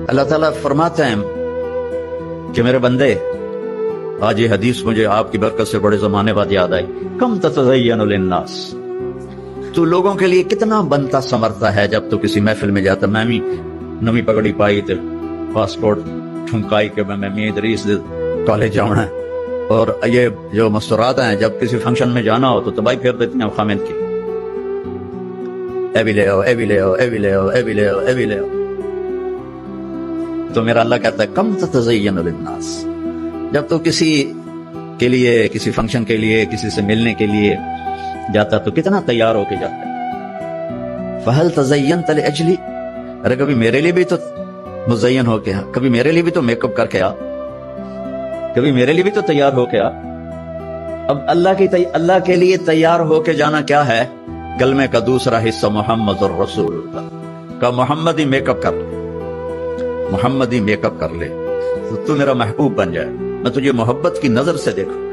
اللہ تعالیٰ فرماتے ہیں کہ میرے بندے، آج یہ حدیث مجھے آپ کی برکت سے بڑے زمانے بعد یاد آئی، کم تتزین للناس، تو لوگوں کے لیے کتنا بنتا سمرتا ہے جب تو کسی محفل میں جاتا. میں بھی نمی پگڑی پائی تے پاسپورٹ ٹھنکائی کہ میں ادریس کالج جانا ہے، اور یہ جو مستورات ہیں جب کسی فنکشن میں جانا ہو تو تباہی پھیر دیتی ہیں خامد کی، اے بھی لے آؤ، اے بھی لے آؤ، اے بھی لے آؤ، اے بھی لے آؤ، اے بھی لے آؤ. تو میرا اللہ کہتا ہے کم تتزین للناس، جب تو کسی کے لیے، کسی فنکشن کے لیے، کسی سے ملنے کے لیے جاتا تو کتنا تیار ہو کے جاتا ہے. فہل تزینت لاجلی، ارے کبھی میرے لیے بھی تو مزین ہو کے آ، کبھی میرے لیے بھی تو میک اپ کر کے آ، کبھی میرے لیے بھی تو تیار ہو کے آ. اب اللہ کے لیے تیار ہو کے جانا کیا ہے؟ کلمے کا دوسرا حصہ محمد الرسول اللہ کا، محمد ہی میک اپ کر لے، محمد ہی میک اپ کر لے تو میرا محبوب بن جائے، میں تجھے محبت کی نظر سے دیکھوں.